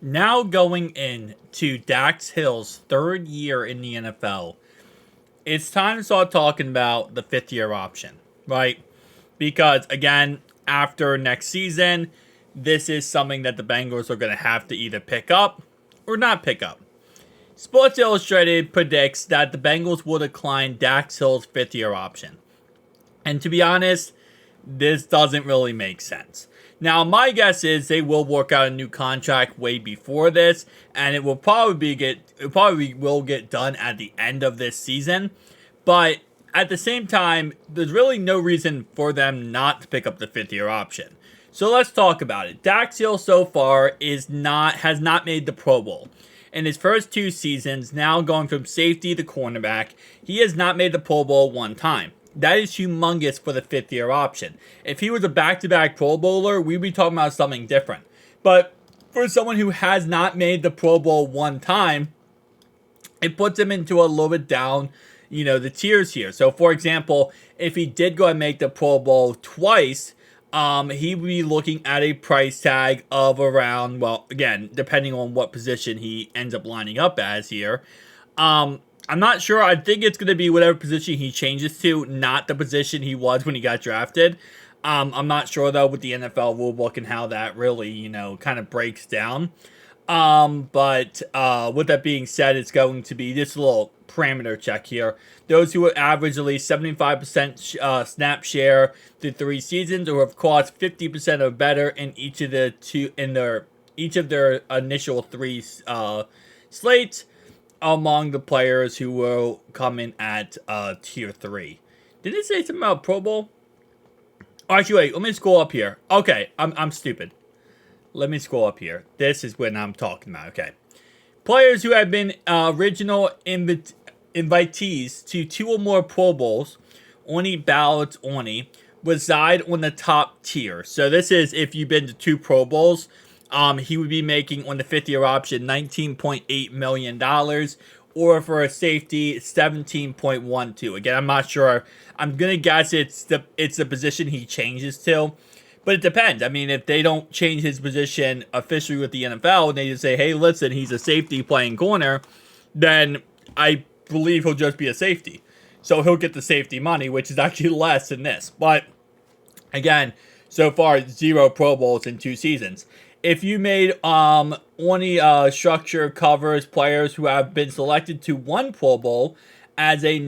Now going into Dax Hill's third year in the NFL, it's time to start talking about the fifth year option, right? Because again, after next season, this is something that the Bengals are going to have to either pick up or not pick up. Sports Illustrated predicts that the Bengals will decline Dax Hill's fifth year option. And to be honest, this doesn't really make sense. Now, my guess is they will work out a new contract way before this, and it will probably will get done at the end of this season. But at the same time, there's really no reason for them not to pick up the fifth year option. So let's talk about it. Dax Hill so far has not made the Pro Bowl. In his first two seasons, now going from safety to cornerback, he has not made the Pro Bowl one time. That is humongous for the fifth year option. If he was a back-to-back Pro Bowler, we'd be talking about something different. But for someone who has not made the Pro Bowl one time, it puts him into a little bit down, the tiers here. So, for example, if he did go and make the Pro Bowl twice, he would be looking at a price tag of around, well, again, depending on what position he ends up lining up as here. I'm not sure. I think it's going to be whatever position he changes to, not the position he was when he got drafted. I'm not sure, though, with the NFL rulebook and how that really, kind of breaks down. But with that being said, it's going to be this little parameter check here. Those who have averaged at least 75% snap share through 3 seasons, or have cost 50% or better in each of their initial 3 slates, among the players who will come in at tier 3. Did it say something about Pro Bowl? Oh, actually, wait. Let me scroll up here. Okay, I'm stupid. Let me scroll up here. This is what I'm talking about. Okay. Players who have been original invitees to 2 or more Pro Bowls, only ballots only, reside on the top tier. So this is if you've been to 2 Pro Bowls. He would be making on the fifth year option $19.8 million, or for a safety, $17.12. Again, I'm not sure. I'm gonna guess it's the position he changes to, but it depends. I mean, if they don't change his position officially with the NFL and they just say, "Hey, listen, he's a safety playing corner," then I believe he'll just be a safety. So he'll get the safety money, which is actually less than this. But again, so far 0 Pro Bowls in 2 seasons. If you made only structure covers players who have been selected to 1 Pro Bowl as a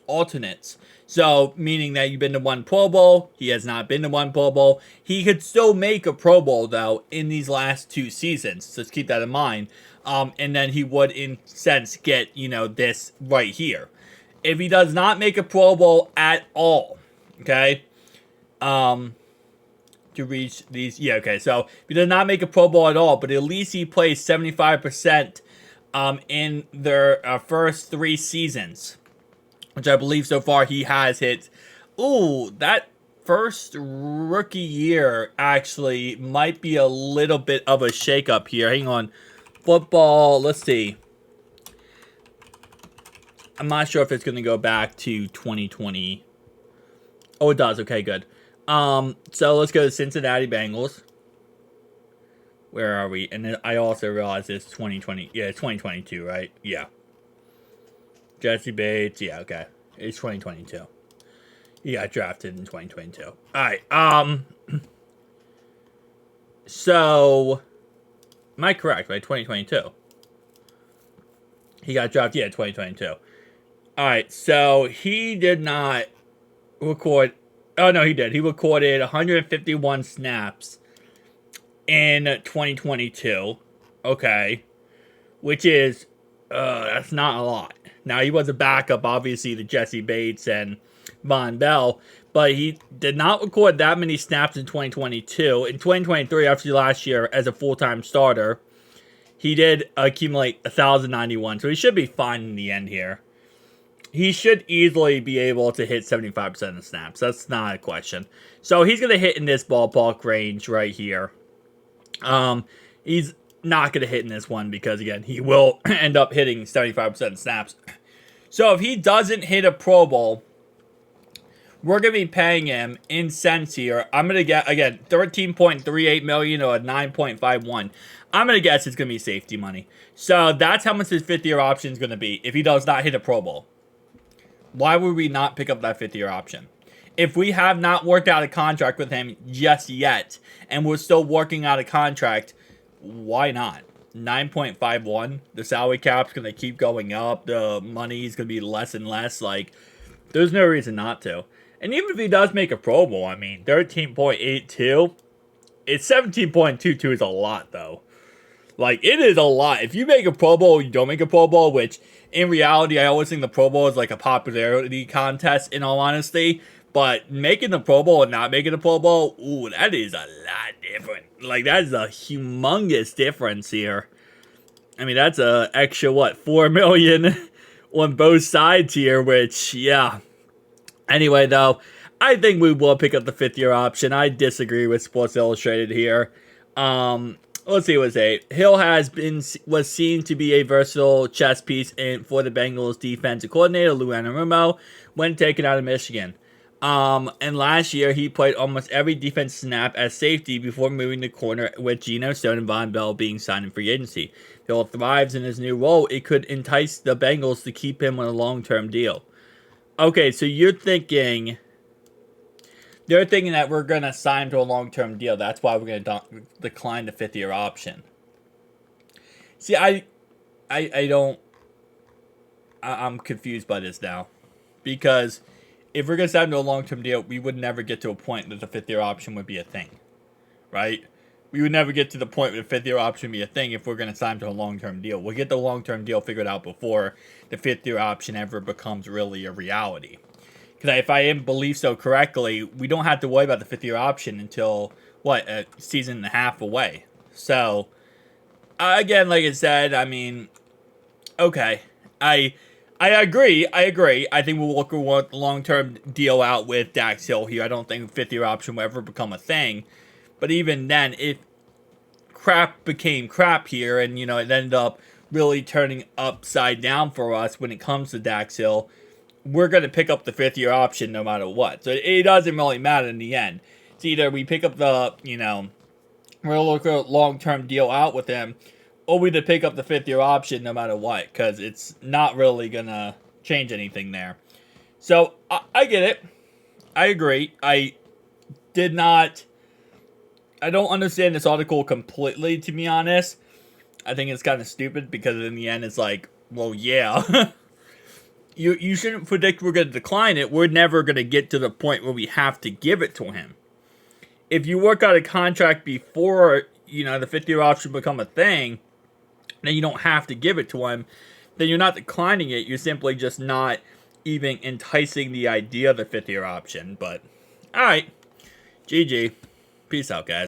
alternates. So, meaning that you've been to 1 Pro Bowl, he has not been to 1 Pro Bowl. He could still make a Pro Bowl, though, in these last 2 seasons. So, let's keep that in mind. And then he would, in sense, get, this right here. If he does not make a Pro Bowl at all, okay, to reach these, so if he does not make a Pro Bowl at all, but at least he plays 75% in their first 3 seasons, which I believe so far he has hit. Ooh, that first rookie year actually might be a little bit of a shakeup here. Hang on. Football, let's see. I'm not sure if it's going to go back to 2020. Oh, it does. Okay, good. So let's go to Cincinnati Bengals. Where are we? And then I also realize it's 2020. Yeah, it's 2022, right? Yeah. Jesse Bates. Yeah, okay. It's 2022. He got drafted in 2022. Alright, so, am I correct, right? 2022. He got drafted, 2022. Alright, so he did not record. Oh, no, he did. He recorded 151 snaps in 2022. Okay. Which is, that's not a lot. Now, he was a backup, obviously, to Jesse Bates and Von Bell, but he did not record that many snaps in 2022. In 2023, after last year, as a full-time starter, he did accumulate 1,091, so he should be fine in the end here. He should easily be able to hit 75% of the snaps. That's not a question. So he's going to hit in this ballpark range right here. He's not going to hit in this one because, again, he will end up hitting 75% of snaps. So if he doesn't hit a Pro Bowl, we're going to be paying him in cents here. I'm going to get, again, $13.38 million or $9.51. I'm going to guess it's going to be safety money. So that's how much his fifth-year option is going to be if he does not hit a Pro Bowl. Why would we not pick up that fifth-year option? If we have not worked out a contract with him just yet, and we're still working out a contract, why not? 9.51. The salary cap's going to keep going up. The money is going to be less and less. Like, there's no reason not to. And even if he does make a Pro Bowl, I mean, 13.82. It's 17.22 is a lot, though. Like, it is a lot. If you make a Pro Bowl, you don't make a Pro Bowl, which, in reality, I always think the Pro Bowl is like a popularity contest, in all honesty. But making the Pro Bowl and not making the Pro Bowl, ooh, that is a lot different. Like, that is a humongous difference here. I mean, that's a extra, what, $4 million on both sides here, which, yeah. Anyway, though, I think we will pick up the fifth-year option. I disagree with Sports Illustrated here. Let's see what they say. Hill was seen to be a versatile chess piece for the Bengals defensive coordinator, Lou Anarumo, when taken out of Michigan. And last year, he played almost every defense snap as safety before moving to corner with Geno Stone and Von Bell being signed in free agency. Hill thrives in his new role. It could entice the Bengals to keep him on a long-term deal. Okay, so they're thinking that we're going to sign to a long-term deal. That's why we're going to decline the fifth-year option. See, I'm confused by this now. Because if we're going to sign to a long-term deal, we would never get to a point that the fifth-year option would be a thing. Right? We would never get to the point where the fifth-year option would be a thing if we're going to sign to a long-term deal. We'll get the long-term deal figured out before the fifth-year option ever becomes really a reality. Because if I believe so correctly, we don't have to worry about the fifth-year option until, a season and a half away. So, again, like I said, I mean, okay. I agree. I think we'll work a long-term deal out with Dax Hill here. I don't think the fifth-year option will ever become a thing. But even then, if crap became crap here and, it ended up really turning upside down for us when it comes to Dax Hill, we're going to pick up the fifth-year option no matter what. So it doesn't really matter in the end. It's either we pick up the, we'll look a long-term deal out with him, or we to pick up the fifth-year option no matter what, because it's not really going to change anything there. So I get it. I agree. I don't understand this article completely, to be honest. I think it's kind of stupid because in the end it's like, well, yeah. You shouldn't predict we're going to decline it. We're never going to get to the point where we have to give it to him. If you work out a contract before, the fifth-year option become a thing, then you don't have to give it to him. Then you're not declining it. You're simply just not even enticing the idea of the fifth-year option. But, all right. GG. Peace out, guys.